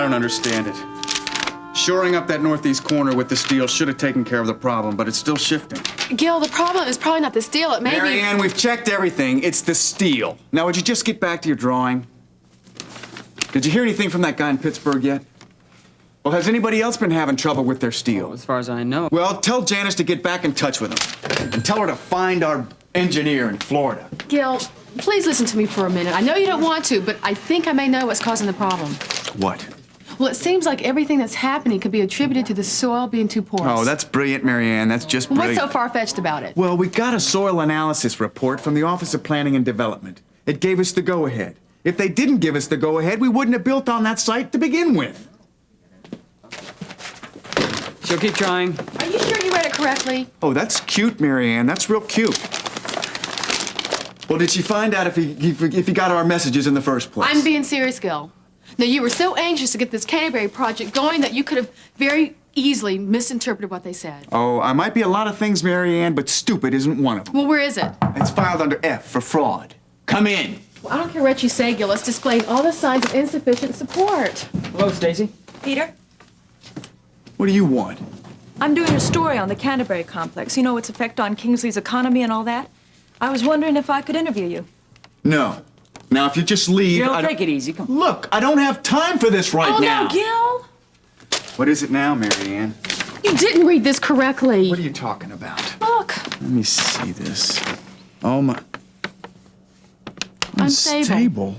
don't understand it. Shoring up that northeast corner with the steel should have taken care of the problem, but it's still shifting. Gil, the problem is probably not the steel. It may be... Mary Ann, we've checked everything. It's the steel. Now, would you just get back to your drawing? Did you hear anything from that guy in Pittsburgh yet? Well, has anybody else been having trouble with their steel? Well, as far as I know. Well, tell Janice to get back in touch with him. And tell her to find our engineer in Florida. Gil, please listen to me for a minute. I know you don't want to, but I think I may know what's causing the problem. What? Well, it seems like everything that's happening could be attributed to the soil being too porous. Oh, that's brilliant, Mary Ann. That's just brilliant. What's so far-fetched about it? Well, we got a soil analysis report from the Office of Planning and Development. It gave us the go-ahead. If they didn't give us the go-ahead, we wouldn't have built on that site to begin with. She'll keep trying. Are you sure you read it correctly? Oh, that's cute, Mary Ann. That's real cute. Well, did she find out if he got our messages in the first place? I'm being serious, Gil. Now, you were so anxious to get this Canterbury project going that you could have very easily misinterpreted what they said. Oh, I might be a lot of things, Mary Ann, but stupid isn't one of them. Well, where is it? It's filed under F for fraud. Come in. Well, I don't care what you say, Gil. It's displaying all the signs of insufficient support. Hello, Stacy. Peter, What do you want? I'm doing a story on the Canterbury complex. You know, its effect on Kingsley's economy and all that. I was wondering if I could interview you. No. Now, if you just leave... Gil, take it easy. Come on. Look, I don't have time for this right now. Oh, no, Gil! What is it now, Mary Ann? You didn't read this correctly. What are you talking about? Look. Let me see this. Oh, my... Unstable.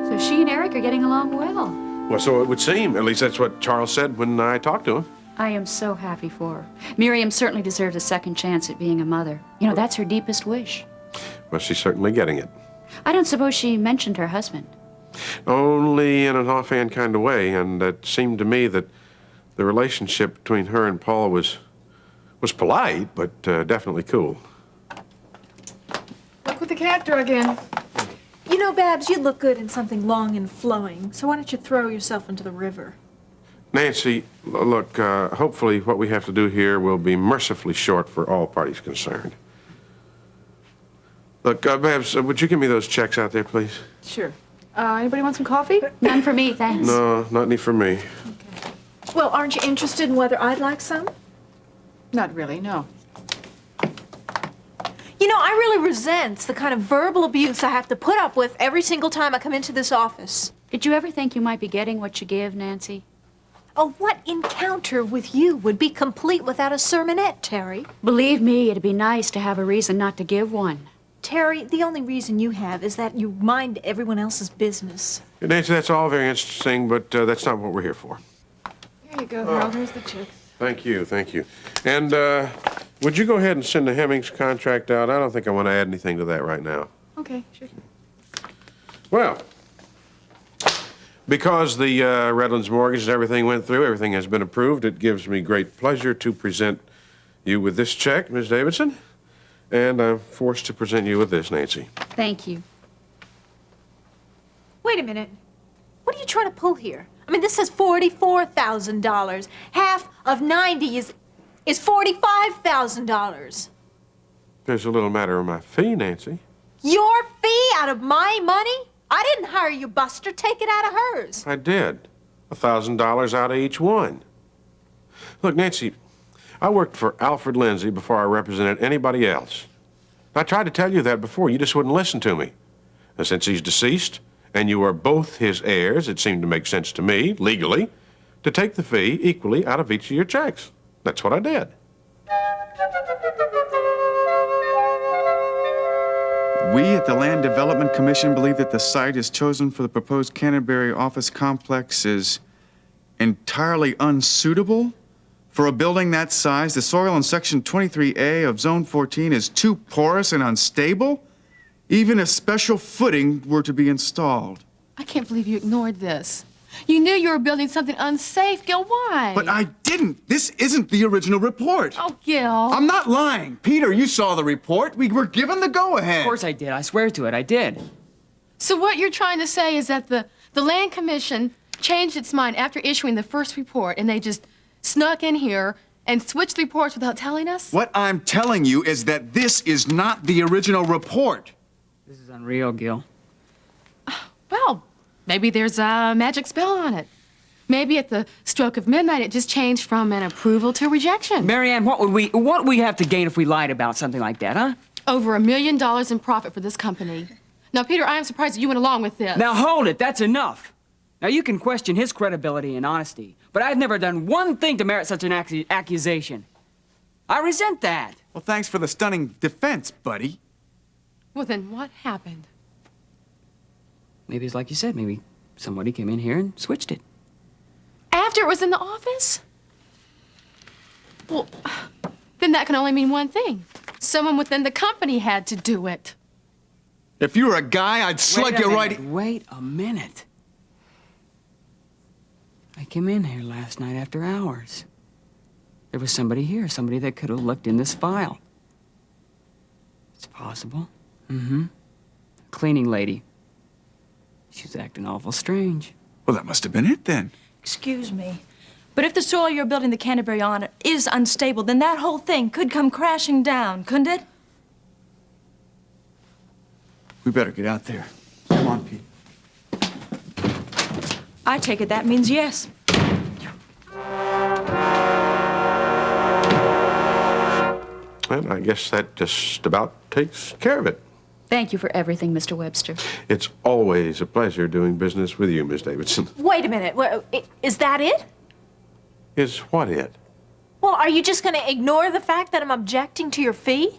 So she and Eric are getting along well. Well, so it would seem. At least that's what Charles said when I talked to him. I am so happy for her. Miriam certainly deserves a second chance at being a mother. You know, that's her deepest wish. Well, she's certainly getting it. I don't suppose she mentioned her husband. Only in an offhand kind of way, and it seemed to me that the relationship between her and Paul was polite, but definitely cool. Look with the cat drug in. You know, Babs, you look good in something long and flowing, so why don't you throw yourself into the river? Nancy, look, hopefully what we have to do here will be mercifully short for all parties concerned. Look, Babs, would you give me those checks out there, please? Sure. Anybody want some coffee? None for me, thanks. No, not any for me. Okay. Well, aren't you interested in whether I'd like some? Not really, no. You know, I really resent the kind of verbal abuse I have to put up with every single time I come into this office. Did you ever think you might be getting what you give, Nancy? Oh, what encounter with you would be complete without a sermonette, Terry? Believe me, it'd be nice to have a reason not to give one. Terry, the only reason you have is that you mind everyone else's business. Nancy, that's all very interesting, but that's not what we're here for. Here you go, Harold. Here's the checks. Thank you, thank you. And would you go ahead and send the Hemmings contract out? I don't think I want to add anything to that right now. Okay, sure. Well, because the Redlands mortgage and everything went through, everything has been approved, it gives me great pleasure to present you with this check, Ms. Davidson. And I'm forced to present you with this, Nancy. Thank you. Wait a minute. What are you trying to pull here? I mean, this says $44,000. Half of 90 is $45,000. There's a little matter of my fee, Nancy. Your fee out of my money? I didn't hire you, Buster. Take it out of hers. I did. $1,000 out of each one. Look, Nancy, I worked for Alfred Lindsay before I represented anybody else. I tried to tell you that before. You just wouldn't listen to me. And since he's deceased, and you are both his heirs, it seemed to make sense to me, legally, to take the fee equally out of each of your checks. That's what I did. We at the Land Development Commission believe that the site is chosen for the proposed Canterbury office complex is entirely unsuitable for a building that size. The soil in Section 23A of Zone 14 is too porous and unstable, even if special footing were to be installed. I can't believe you ignored this. You knew you were building something unsafe, Gil. Why? But I didn't. This isn't the original report. Oh, Gil. I'm not lying. Peter, you saw the report. We were given the go-ahead. Of course I did. I swear to it. I did. So what you're trying to say is that the Land Commission changed its mind after issuing the first report, and they just snuck in here and switched the reports without telling us? What I'm telling you is that this is not the original report. This is unreal, Gil. Well, maybe there's a magic spell on it. Maybe at the stroke of midnight, it just changed from an approval to rejection. Marianne, what would we have to gain if we lied about something like that, huh? Over $1 million in profit for this company. Now, Peter, I am surprised that you went along with this. Now hold it. That's enough. Now you can question his credibility and honesty, but I've never done one thing to merit such an accusation. I resent that. Well, thanks for the stunning defense, buddy. Well, then what happened? Maybe it's like you said. Maybe somebody came in here and switched it. After it was in the office? Well, then that can only mean one thing. Someone within the company had to do it. If you were a guy, I'd slug you right... Wait a minute. I came in here last night after hours. There was somebody here, somebody that could have looked in this file. It's possible. Mm-hmm. Cleaning lady. She was acting awful strange. Well, that must have been it then. Excuse me, but if the soil you're building the Canterbury on is unstable, then that whole thing could come crashing down, couldn't it? We better get out there. Come on, Pete. I take it that means yes. And I guess that just about takes care of it. Thank you for everything, Mr. Webster. It's always a pleasure doing business with you, Miss Davidson. Wait a minute. Is that it? Is what it? Well, are you just going to ignore the fact that I'm objecting to your fee?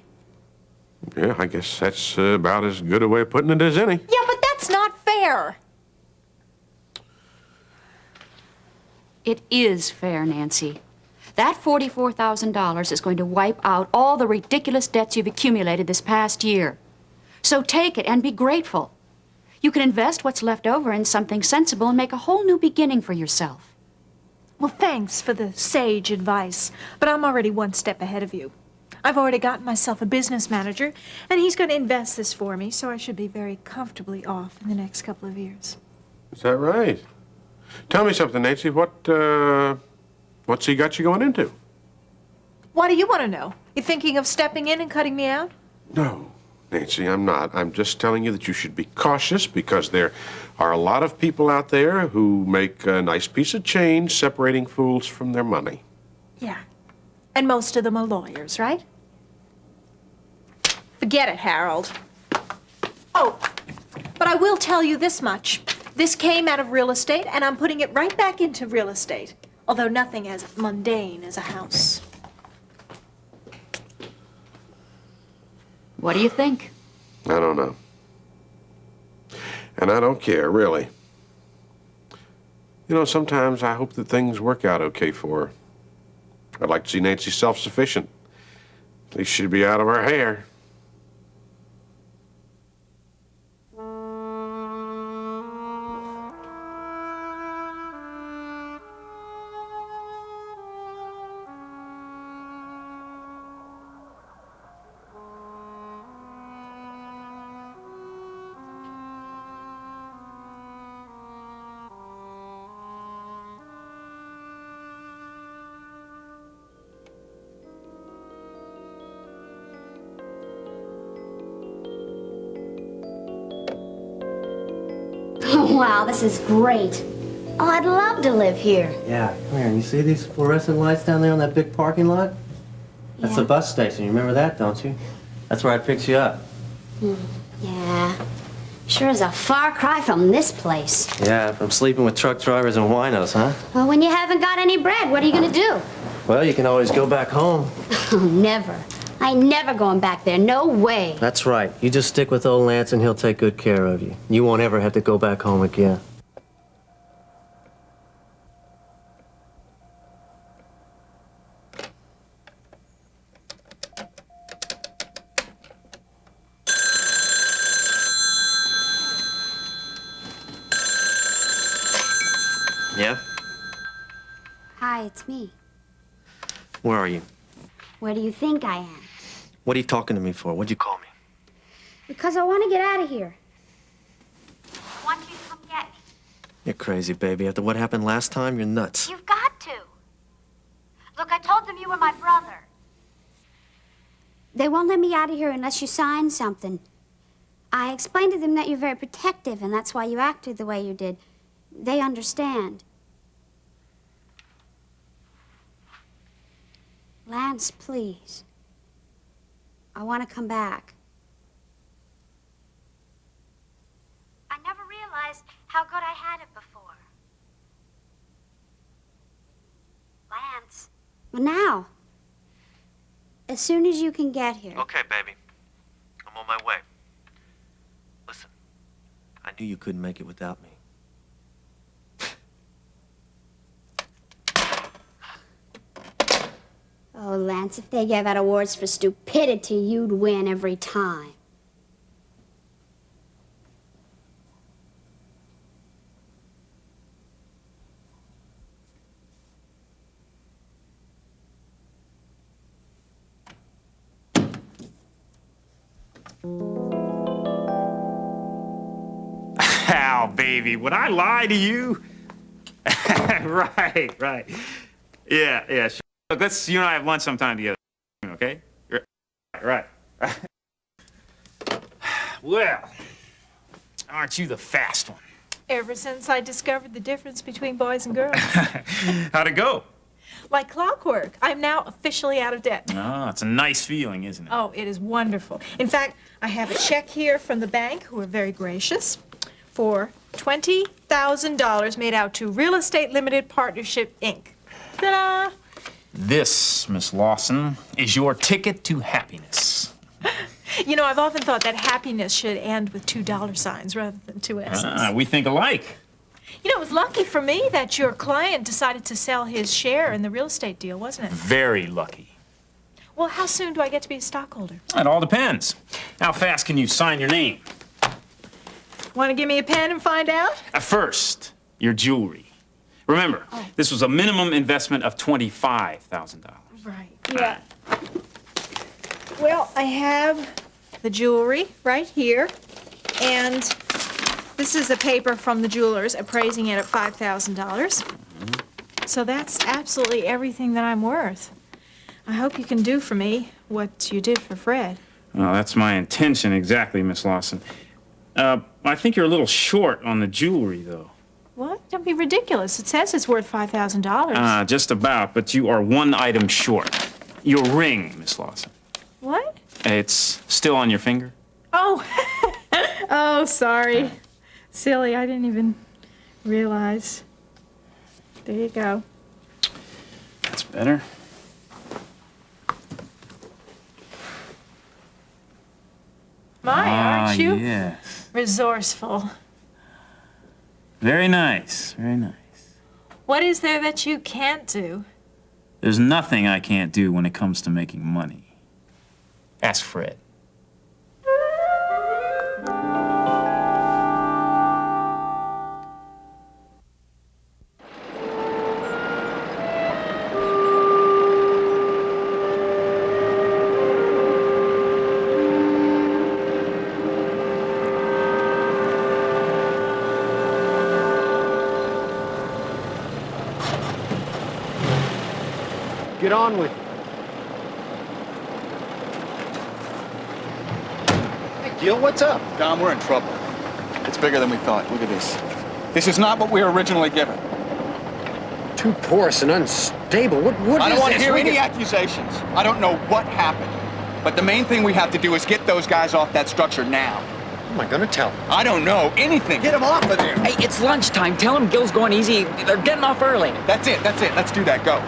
Yeah, I guess that's about as good a way of putting it as any. Yeah, but that's not fair. It is fair, Nancy. That $44,000 is going to wipe out all the ridiculous debts you've accumulated this past year. So take it and be grateful. You can invest what's left over in something sensible and make a whole new beginning for yourself. Well, thanks for the sage advice, but I'm already one step ahead of you. I've already gotten myself a business manager, and he's going to invest this for me, so I should be very comfortably off in the next couple of years. Is that right? Tell me something, Nancy. What's he got you going into? Why do you want to know? You thinking of stepping in and cutting me out? No, Nancy, I'm not. I'm just telling you that you should be cautious because there are a lot of people out there who make a nice piece of change separating fools from their money. Yeah. And most of them are lawyers, right? Forget it, Harold. Oh, but I will tell you this much. This came out of real estate, and I'm putting it right back into real estate, although nothing as mundane as a house. What do you think? I don't know. And I don't care, really. You know, sometimes I hope that things work out okay for her. I'd like to see Nancy self-sufficient. At least she'd be out of her hair. Wow, this is great. Oh, I'd love to live here. Yeah, come here. You see these fluorescent lights down there on that big parking lot? That's the bus station. You remember that, don't you? That's where I'd fix you up. Yeah. Sure is a far cry from this place. Yeah, from sleeping with truck drivers and winos, huh? Well, when you haven't got any bread, what are you gonna do? Well, you can always go back home. Oh, never. I ain't never going back there. No way. That's right. You just stick with old Lance and he'll take good care of you. You won't ever have to go back home again. Yeah? Hi, it's me. Where are you? Where do you think I am? What are you talking to me for? What'd you call me? Because I want to get out of here. I want you to come get me. You're crazy, baby. After what happened last time, you're nuts. You've got to. Look, I told them you were my brother. They won't let me out of here unless you sign something. I explained to them that you're very protective, and that's why you acted the way you did. They understand. Lance, please. I want to come back. I never realized how good I had it before. Lance. Well, now. As soon as you can get here. Okay, baby. I'm on my way. Listen, I knew you couldn't make it without me. Oh, Lance, if they gave out awards for stupidity, you'd win every time. Hal, baby, would I lie to you? Right. Yeah, sure. Look, you and I have lunch sometime together, okay? Right. Well, aren't you the fast one? Ever since I discovered the difference between boys and girls. How'd it go? Like clockwork. I'm now officially out of debt. Oh, it's a nice feeling, isn't it? Oh, it is wonderful. In fact, I have a check here from the bank, who are very gracious, for $20,000 made out to Real Estate Limited Partnership, Inc. Ta-da! This, Miss Lawson, is your ticket to happiness. You know, I've often thought that happiness should end with $2 rather than 2 S's. We think alike. You know, it was lucky for me that your client decided to sell his share in the real estate deal, wasn't it? Very lucky. Well, how soon do I get to be a stockholder? It all depends. How fast can you sign your name? Want to give me a pen and find out? First, your jewelry. Remember, this was a minimum investment of $25,000. Right. Yeah. Well, I have the jewelry right here, and this is the paper from the jewelers appraising it at $5,000. So that's absolutely everything that I'm worth. I hope you can do for me what you did for Fred. Well, that's my intention exactly, Miss Lawson. I think you're a little short on the jewelry, though. What? Don't be ridiculous. It says it's worth $5,000. Just about, but you are one item short. Your ring, Miss Lawson. What? It's still on your finger? Oh. Oh, sorry. Silly, I didn't even realize. There you go. That's better. My, aren't you? Yes. Resourceful. Very nice, very nice. What is there that you can't do? There's nothing I can't do when it comes to making money. Ask Fred. Get on with it. Hey, Gil, what's up? Dom, we're in trouble. It's bigger than we thought. Look at this. This is not what we were originally given. Too porous and unstable. What I don't is want to this? hear We any get- accusations. I don't know what happened. But the main thing we have to do is get those guys off that structure now. What am I gonna tell them? I don't know anything. Get them off of there. Hey, it's lunchtime. Tell him Gil's going easy. They're getting off early. That's it. Let's do that. Go.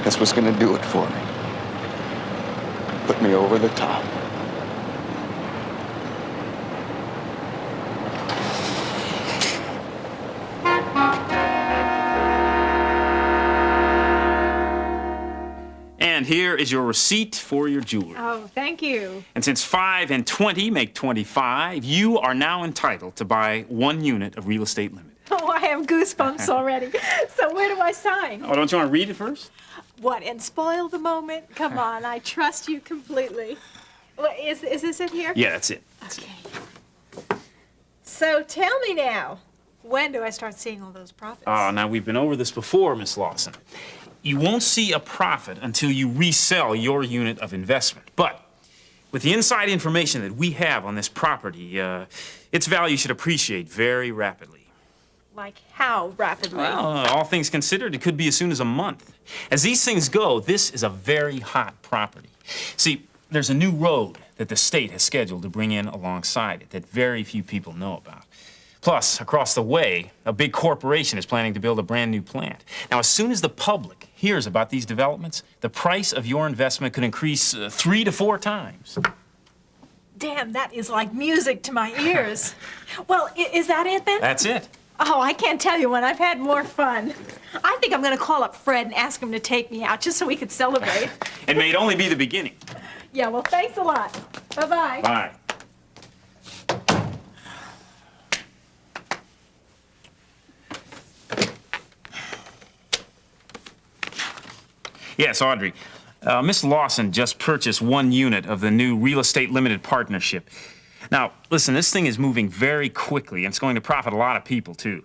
That's what's gonna do it for me. Put me over the top. And here is your receipt for your jewelry. Oh, thank you. And since 5 and 20 make 25, you are now entitled to buy 1 unit of real estate limited. Oh, I have goosebumps already. So where do I sign? Oh, don't you want to read it first? What, and spoil the moment? Come on, I trust you completely. Well, is this it here? Yeah, that's it. Okay. So tell me now, when do I start seeing all those profits? Oh, now we've been over this before, Miss Lawson. You won't see a profit until you resell your unit of investment. But with the inside information that we have on this property, its value should appreciate very rapidly. Like how rapidly? Well, all things considered, it could be as soon as a month. As these things go, this is a very hot property. See, there's a new road that the state has scheduled to bring in alongside it that very few people know about. Plus, across the way, a big corporation is planning to build a brand new plant. Now, as soon as the public hears about these developments, the price of your investment could increase 3 to 4 times. Damn, that is like music to my ears. Well, is that it then? That's it. Oh, I can't tell you when I've had more fun. I think I'm gonna call up Fred and ask him to take me out just so we could celebrate. It may only be the beginning. Yeah, well, thanks a lot. Bye-bye. Bye. Yes, Audrey. Miss Lawson just purchased 1 unit of the new real estate limited partnership. Now, listen, this thing is moving very quickly, and it's going to profit a lot of people, too.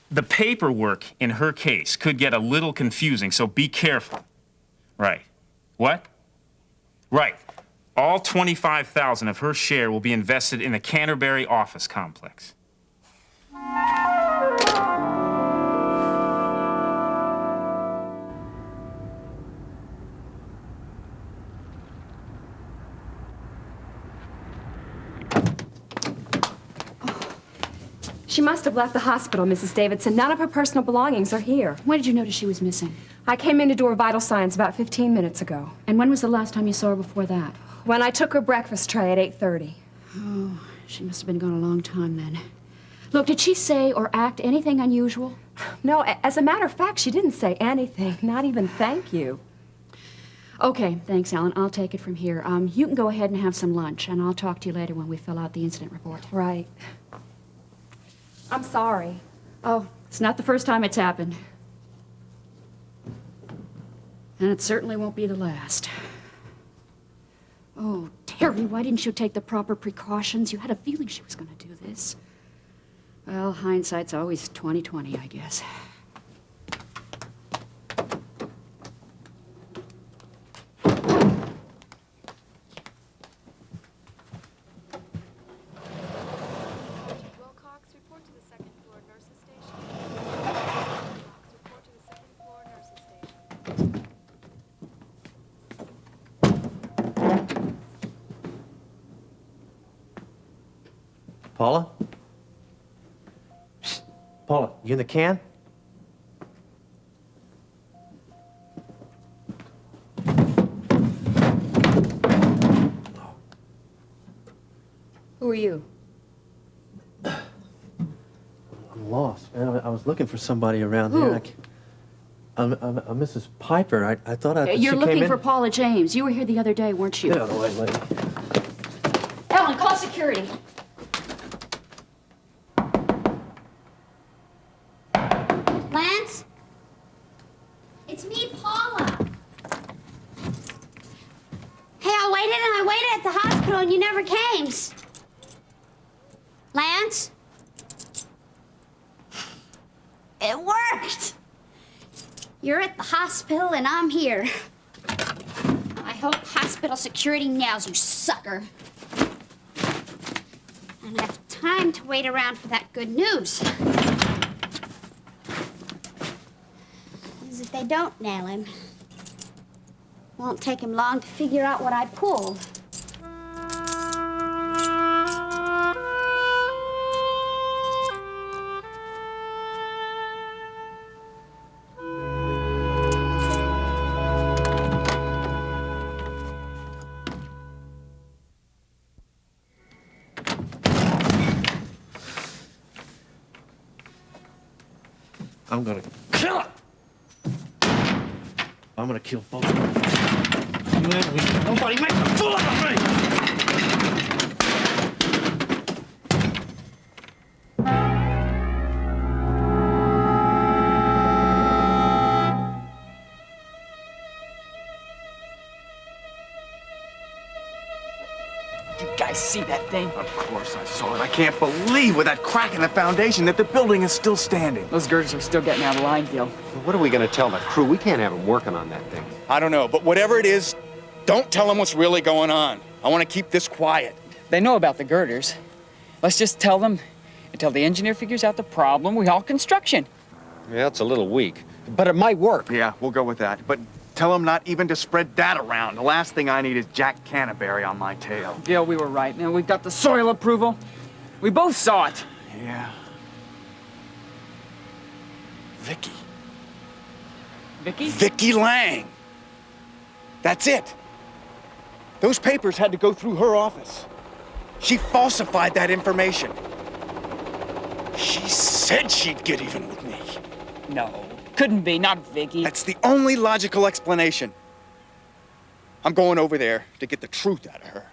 The paperwork in her case could get a little confusing, so be careful. Right. What? Right. All $25,000 of her share will be invested in the Canterbury office complex. She must have left the hospital, Mrs. Davidson. None of her personal belongings are here. When did you notice she was missing? I came in to do her vital signs about 15 minutes ago. And when was the last time you saw her before that? When I took her breakfast tray at 8:30. Oh, she must have been gone a long time then. Look, did she say or act anything unusual? No, as a matter of fact, she didn't say anything, not even thank you. Okay, thanks, Ellen. I'll take it from here. You can go ahead and have some lunch, and I'll talk to you later when we fill out the incident report. Right. I'm sorry. Oh, it's not the first time it's happened. And it certainly won't be the last. Oh, Terry, why didn't you take the proper precautions? You had a feeling she was going to do this. Well, hindsight's always 20/20, I guess. Paula? Psst. Paula, you in the can? Who are you? I'm lost, man. I was looking for somebody around Who? here. I'm Mrs. Piper. I thought You're she came looking in. for Paula James. You were here the other day, weren't you? Get out of the way, lady. Ellen, call security. Lance? It's me, Paula. Hey, I waited at the hospital and you never came. Lance? It worked! You're at the hospital and I'm here. I hope hospital security nails you, sucker. I don't have time to wait around for that good news. Because if they don't nail him, won't take him long to figure out what I pulled. I'm gonna kill it! I'm gonna kill both of them. You and me. Nobody make a fool out of me! You guys see that thing? Of course I saw it. I can't believe with that crack in the foundation that the building is still standing. Those girders are still getting out of line, Gil. What are we gonna tell the crew? We can't have them working on that thing. I don't know, but whatever it is, don't tell them what's really going on. I want to keep this quiet. They know about the girders. Let's just tell them until the engineer figures out the problem. We halt construction. Yeah, it's a little weak, but it might work. Yeah, we'll go with that. But tell them not even to spread that around. The last thing I need is Jack Canterbury on my tail. Gil, we were right, man. We got the soil approval. We both saw it. Yeah. Vicky. Vicky? Vicky Lang. That's it. Those papers had to go through her office. She falsified that information. She said she'd get even with me. No, couldn't be. Not Vicky. That's the only logical explanation. I'm going over there to get the truth out of her.